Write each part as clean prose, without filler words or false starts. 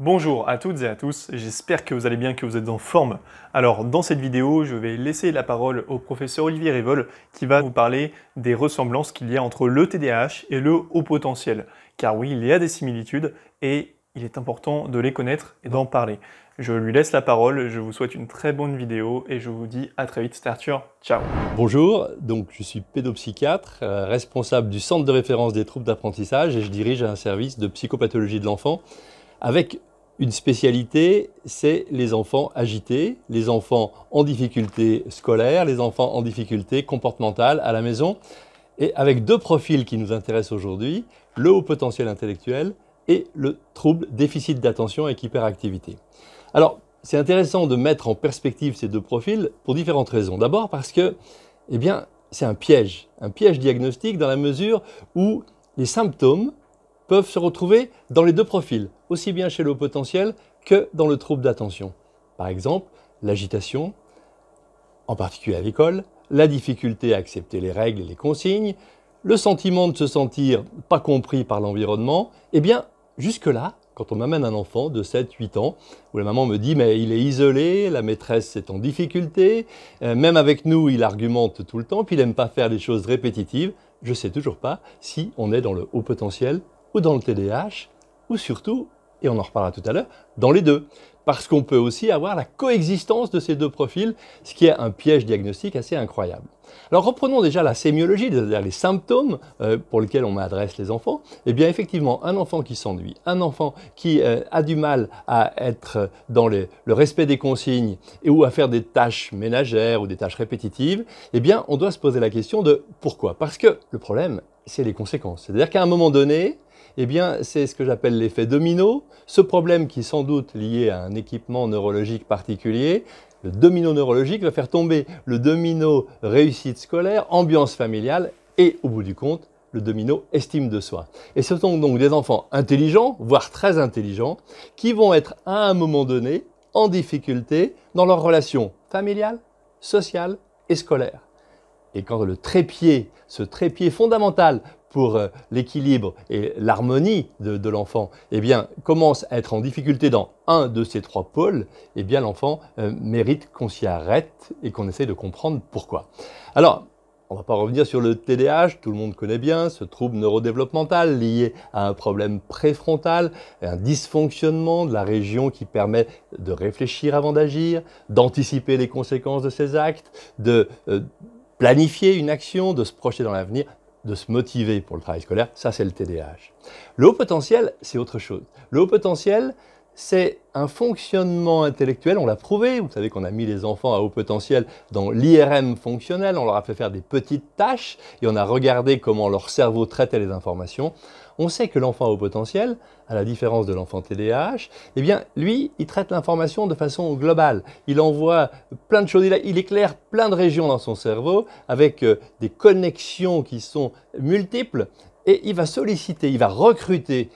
Bonjour à toutes et à tous, j'espère que vous allez bien, que vous êtes en forme. Alors dans cette vidéo, je vais laisser la parole au professeur Olivier Rivol qui va vous parler des ressemblances qu'il y a entre le TDAH et le haut potentiel. Car oui, il y a des similitudes et il est important de les connaître et d'en parler. Je lui laisse la parole, je vous souhaite une très bonne vidéo et je vous dis à très vite. C'était Arthur, ciao. Bonjour, donc je suis pédopsychiatre, responsable du centre de référence des troubles d'apprentissage et je dirige un service de psychopathologie de l'enfant avec une spécialité, c'est les enfants agités, les enfants en difficulté scolaire, les enfants en difficulté comportementale à la maison, et avec deux profils qui nous intéressent aujourd'hui, le haut potentiel intellectuel et le trouble déficit d'attention avec hyperactivité. Alors, c'est intéressant de mettre en perspective ces deux profils pour différentes raisons. D'abord parce que, eh bien, c'est un piège diagnostique dans la mesure où les symptômes peuvent se retrouver dans les deux profils, aussi bien chez le haut potentiel que dans le trouble d'attention. Par exemple, l'agitation, en particulier à l'école, la difficulté à accepter les règles et les consignes, le sentiment de se sentir pas compris par l'environnement, eh bien, jusque-là, quand on m'amène un enfant de 7-8 ans, où la maman me dit « mais il est isolé, la maîtresse est en difficulté, même avec nous il argumente tout le temps, puis il n'aime pas faire des choses répétitives », je ne sais toujours pas si on est dans le haut potentiel ou dans le TDAH, ou surtout, et on en reparlera tout à l'heure, dans les deux. Parce qu'on peut aussi avoir la coexistence de ces deux profils, ce qui est un piège diagnostique assez incroyable. Alors reprenons déjà la sémiologie, c'est-à-dire les symptômes pour lesquels on m'adresse les enfants. Eh bien effectivement, un enfant qui s'ennuie, un enfant qui a du mal à être dans le respect des consignes ou à faire des tâches ménagères ou des tâches répétitives, eh bien on doit se poser la question de pourquoi. Parce que le problème, c'est les conséquences. C'est-à-dire qu'à un moment donné, eh bien, c'est ce que j'appelle l'effet domino. Ce problème qui est sans doute lié à un équipement neurologique particulier, le domino neurologique va faire tomber le domino réussite scolaire, ambiance familiale et, au bout du compte, le domino estime de soi. Et ce sont donc des enfants intelligents, voire très intelligents, qui vont être à un moment donné en difficulté dans leurs relations familiales, sociales et scolaires. Et quand ce trépied fondamental pour l'équilibre et l'harmonie de l'enfant, eh bien, commence à être en difficulté dans un de ces trois pôles, eh bien, l'enfant mérite qu'on s'y arrête et qu'on essaye de comprendre pourquoi. Alors, on ne va pas revenir sur le TDAH, tout le monde connaît bien ce trouble neurodéveloppemental lié à un problème préfrontal, un dysfonctionnement de la région qui permet de réfléchir avant d'agir, d'anticiper les conséquences de ses actes, de planifier une action, de se projeter dans l'avenir, de se motiver pour le travail scolaire, ça c'est le TDAH. Le haut potentiel, c'est autre chose. Le haut potentiel, c'est un fonctionnement intellectuel, on l'a prouvé, vous savez qu'on a mis les enfants à haut potentiel dans l'IRM fonctionnel, on leur a fait faire des petites tâches et on a regardé comment leur cerveau traitait les informations. On sait que l'enfant à haut potentiel, à la différence de l'enfant TDAH, eh bien lui, il traite l'information de façon globale. Il envoie plein de choses, il éclaire plein de régions dans son cerveau avec des connexions qui sont multiples. Et il va solliciter, il va recruter,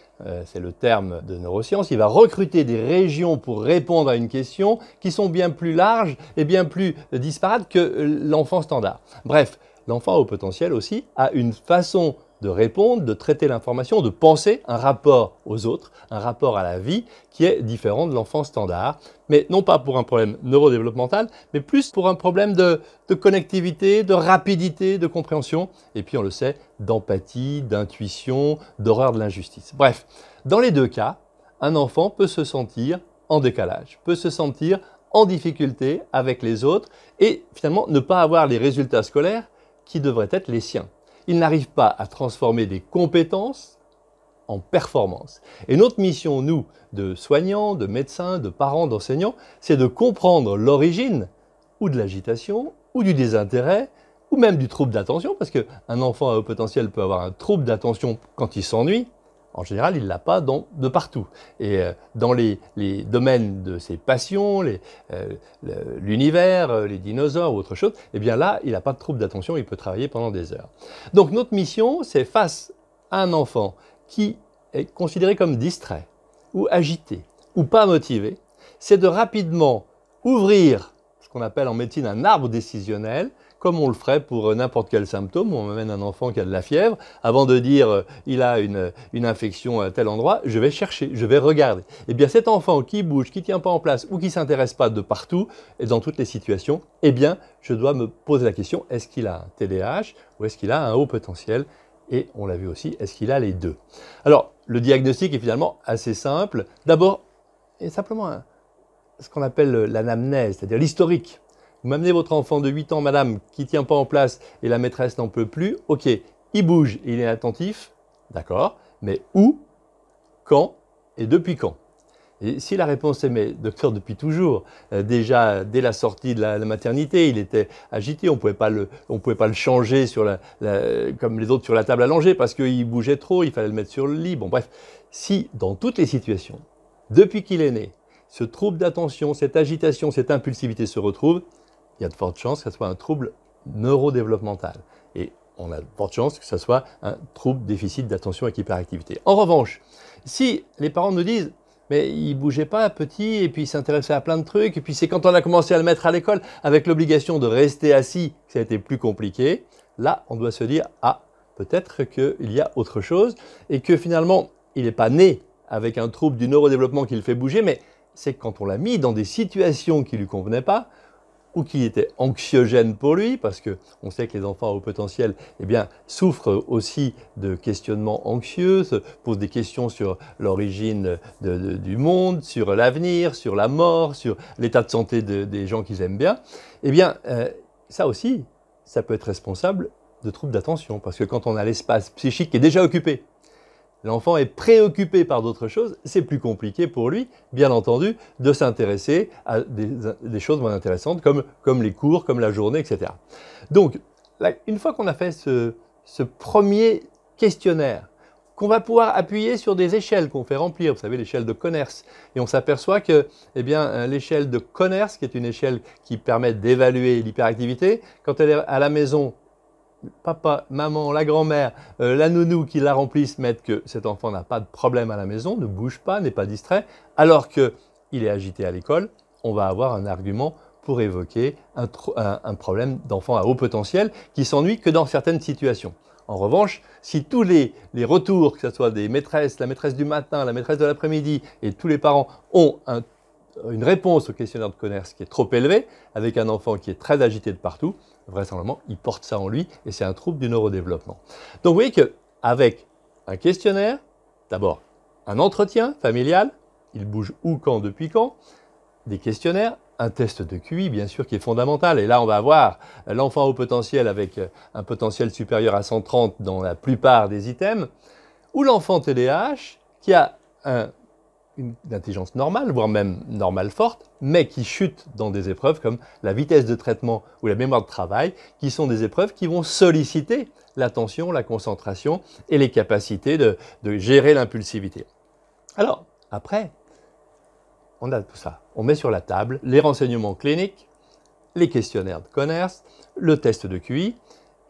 c'est le terme de neurosciences, il va recruter des régions pour répondre à une question qui sont bien plus larges et bien plus disparates que l'enfant standard. Bref, l'enfant au potentiel aussi a une façon de répondre, de traiter l'information, de penser un rapport aux autres, un rapport à la vie qui est différent de l'enfant standard, mais non pas pour un problème neurodéveloppemental, mais plus pour un problème de connectivité, de rapidité, de compréhension, et puis on le sait, d'empathie, d'intuition, d'horreur de l'injustice. Bref, dans les deux cas, un enfant peut se sentir en décalage, peut se sentir en difficulté avec les autres et finalement ne pas avoir les résultats scolaires qui devraient être les siens. Il n'arrive pas à transformer des compétences en performance. Et notre mission, nous, de soignants, de médecins, de parents, d'enseignants, c'est de comprendre l'origine ou de l'agitation, ou du désintérêt, ou même du trouble d'attention, parce qu'un enfant à haut potentiel peut avoir un trouble d'attention quand il s'ennuie. En général, il ne l'a pas de partout. Et dans les domaines de ses passions, l'univers, les dinosaures ou autre chose, eh bien là, il n'a pas de trouble d'attention, il peut travailler pendant des heures. Donc notre mission, c'est face à un enfant qui est considéré comme distrait, ou agité, ou pas motivé, c'est de rapidement ouvrir ce qu'on appelle en médecine un arbre décisionnel, comme on le ferait pour n'importe quel symptôme. On m'amène un enfant qui a de la fièvre, avant de dire il a une infection à tel endroit, je vais chercher, je vais regarder. Eh bien cet enfant qui bouge, qui ne tient pas en place ou qui ne s'intéresse pas de partout et dans toutes les situations, eh bien je dois me poser la question, est-ce qu'il a un TDAH ou est-ce qu'il a un haut potentiel? Et on l'a vu aussi, est-ce qu'il a les deux? Alors le diagnostic est finalement assez simple. D'abord, il y a simplement ce qu'on appelle l'anamnèse, c'est-à-dire l'historique. Vous m'amenez votre enfant de 8 ans, madame, qui ne tient pas en place et la maîtresse n'en peut plus. Ok, il bouge, il est attentif, d'accord, mais où, quand et depuis quand? Et si la réponse est, mais docteur, depuis toujours, déjà dès la sortie de la maternité, il était agité, on ne pouvait pas le changer comme les autres sur la table à langer parce qu'il bougeait trop, il fallait le mettre sur le lit. Bon bref, si dans toutes les situations, depuis qu'il est né, ce trouble d'attention, cette agitation, cette impulsivité se retrouvent, il y a de fortes chances que ce soit un trouble neurodéveloppemental. Et on a de fortes chances que ce soit un trouble déficit d'attention avec hyperactivité. En revanche, si les parents nous disent « mais il ne bougeait pas petit et puis il s'intéressait à plein de trucs, et puis c'est quand on a commencé à le mettre à l'école avec l'obligation de rester assis que ça a été plus compliqué », là on doit se dire « ah, peut-être qu'il y a autre chose et que finalement il n'est pas né avec un trouble du neurodéveloppement qui le fait bouger, mais c'est quand on l'a mis dans des situations qui ne lui convenaient pas, ou qui étaient anxiogènes pour lui, parce qu'on sait que les enfants à haut potentiel eh bien, souffrent aussi de questionnements anxieux, se posent des questions sur l'origine du monde, sur l'avenir, sur la mort, sur l'état de santé des gens qu'ils aiment bien. Eh bien, ça aussi, ça peut être responsable de troubles d'attention, parce que quand on a l'espace psychique qui est déjà occupé, l'enfant est préoccupé par d'autres choses, c'est plus compliqué pour lui, bien entendu, de s'intéresser à des choses moins intéressantes comme les cours, comme la journée, etc. Donc, là, une fois qu'on a fait ce premier questionnaire, qu'on va pouvoir appuyer sur des échelles qu'on fait remplir, vous savez, l'échelle de Conners, et on s'aperçoit que eh bien, l'échelle de Conners, qui est une échelle qui permet d'évaluer l'hyperactivité, quand elle est à la maison, papa, maman, la grand-mère, la nounou qui la remplissent mettent que cet enfant n'a pas de problème à la maison, ne bouge pas, n'est pas distrait, alors qu'il est agité à l'école, on va avoir un argument pour évoquer un problème d'enfant à haut potentiel qui s'ennuie que dans certaines situations. En revanche, si tous les retours, que ce soit des maîtresses, la maîtresse du matin, la maîtresse de l'après-midi et tous les parents ont une réponse au questionnaire de Conners qui est trop élevée, avec un enfant qui est très agité de partout, vraisemblablement, il porte ça en lui et c'est un trouble du neurodéveloppement. Donc vous voyez qu'avec un questionnaire, d'abord un entretien familial, il bouge où, quand, depuis quand, des questionnaires, un test de QI bien sûr qui est fondamental, et là on va avoir l'enfant au potentiel avec un potentiel supérieur à 130 dans la plupart des items, ou l'enfant TDAH qui a une intelligence normale, voire même normale forte, mais qui chute dans des épreuves comme la vitesse de traitement ou la mémoire de travail, qui sont des épreuves qui vont solliciter l'attention, la concentration et les capacités de gérer l'impulsivité. Alors, après, on a tout ça. On met sur la table les renseignements cliniques, les questionnaires de Conners, le test de QI,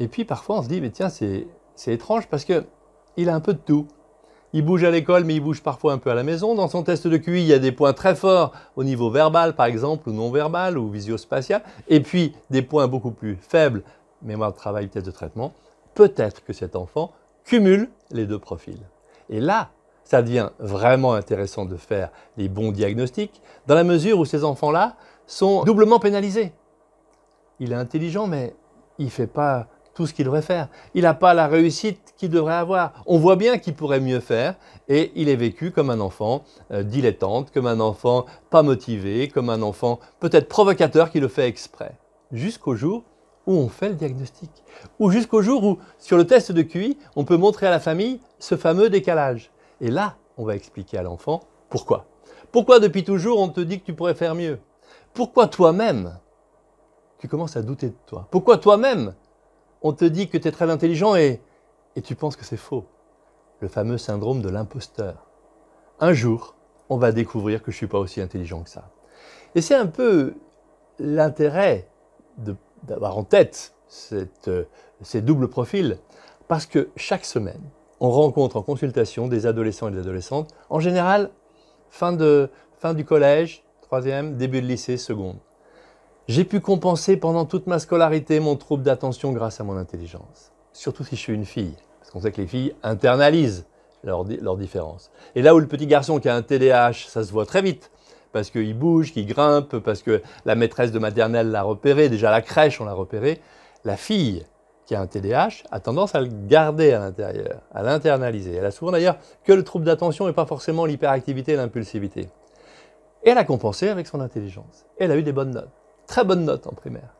et puis parfois on se dit, mais tiens, c'est étrange parce qu'il a un peu de tout. Il bouge à l'école, mais il bouge parfois un peu à la maison. Dans son test de QI, il y a des points très forts au niveau verbal, par exemple, ou non-verbal, ou visio-spatial, et puis des points beaucoup plus faibles, mémoire de travail, test de traitement. Peut-être que cet enfant cumule les deux profils. Et là, ça devient vraiment intéressant de faire les bons diagnostics, dans la mesure où ces enfants-là sont doublement pénalisés. Il est intelligent, mais il ne fait pas tout ce qu'il devrait faire. Il n'a pas la réussite qu'il devrait avoir. On voit bien qu'il pourrait mieux faire et il est vécu comme un enfant dilettante, comme un enfant pas motivé, comme un enfant peut-être provocateur qui le fait exprès. Jusqu'au jour où on fait le diagnostic. Ou jusqu'au jour où, sur le test de QI, on peut montrer à la famille ce fameux décalage. Et là, on va expliquer à l'enfant pourquoi. Pourquoi depuis toujours on te dit que tu pourrais faire mieux? Pourquoi toi-même, tu commences à douter de toi? Pourquoi toi-même, on te dit que tu es très intelligent et tu penses que c'est faux? Le fameux syndrome de l'imposteur. Un jour, on va découvrir que je ne suis pas aussi intelligent que ça. Et c'est un peu l'intérêt d'avoir en tête ces doubles profils, parce que chaque semaine, on rencontre en consultation des adolescents et des adolescentes, en général, fin du collège, troisième, début de lycée, seconde. J'ai pu compenser pendant toute ma scolarité mon trouble d'attention grâce à mon intelligence. Surtout si je suis une fille, parce qu'on sait que les filles internalisent leurs différences. Et là où le petit garçon qui a un TDAH, ça se voit très vite, parce qu'il bouge, qu'il grimpe, parce que la maîtresse de maternelle l'a repéré, déjà à la crèche on l'a repéré. La fille qui a un TDAH a tendance à le garder à l'intérieur, à l'internaliser. Elle a souvent d'ailleurs que le trouble d'attention et pas forcément l'hyperactivité et l'impulsivité. Et elle a compensé avec son intelligence. Et elle a eu des bonnes notes, très bonnes notes en primaire.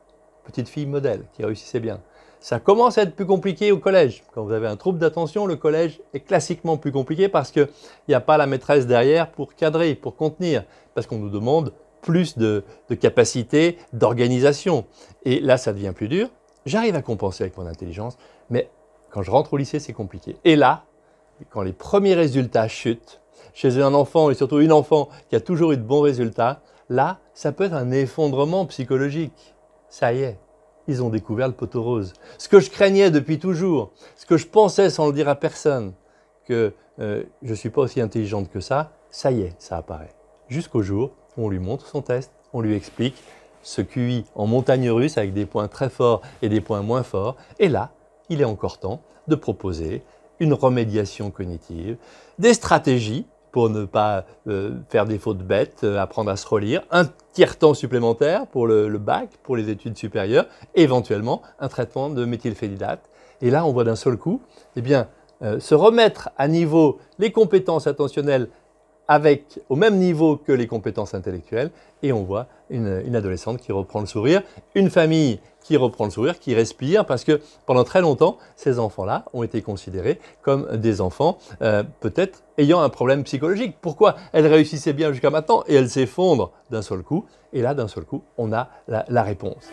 Petite fille modèle qui réussissait bien. Ça commence à être plus compliqué au collège. Quand vous avez un trouble d'attention, le collège est classiquement plus compliqué parce qu'il n'y a pas la maîtresse derrière pour cadrer, pour contenir, parce qu'on nous demande plus de capacité, d'organisation. Et là, ça devient plus dur. J'arrive à compenser avec mon intelligence, mais quand je rentre au lycée, c'est compliqué. Et là, quand les premiers résultats chutent, chez un enfant et surtout une enfant qui a toujours eu de bons résultats, là, ça peut être un effondrement psychologique. Ça y est. Ils ont découvert le poteau rose. Ce que je craignais depuis toujours, ce que je pensais sans le dire à personne, que je ne suis pas aussi intelligente que ça y est, ça apparaît. Jusqu'au jour où on lui montre son test, on lui explique ce QI en montagne russe avec des points très forts et des points moins forts. Et là, il est encore temps de proposer une remédiation cognitive, des stratégies pour ne pas faire des fautes bêtes, apprendre à se relire, un tiers-temps supplémentaire pour le bac, pour les études supérieures, éventuellement un traitement de méthylphénidate. Et là, on voit d'un seul coup, se remettre à niveau les compétences attentionnelles au même niveau que les compétences intellectuelles, et on voit une adolescente qui reprend le sourire, une famille qui reprend le sourire, qui respire, parce que pendant très longtemps, ces enfants-là ont été considérés comme des enfants peut-être ayant un problème psychologique. Pourquoi elles réussissaient bien jusqu'à maintenant et elles s'effondrent d'un seul coup, et là d'un seul coup, on a la réponse.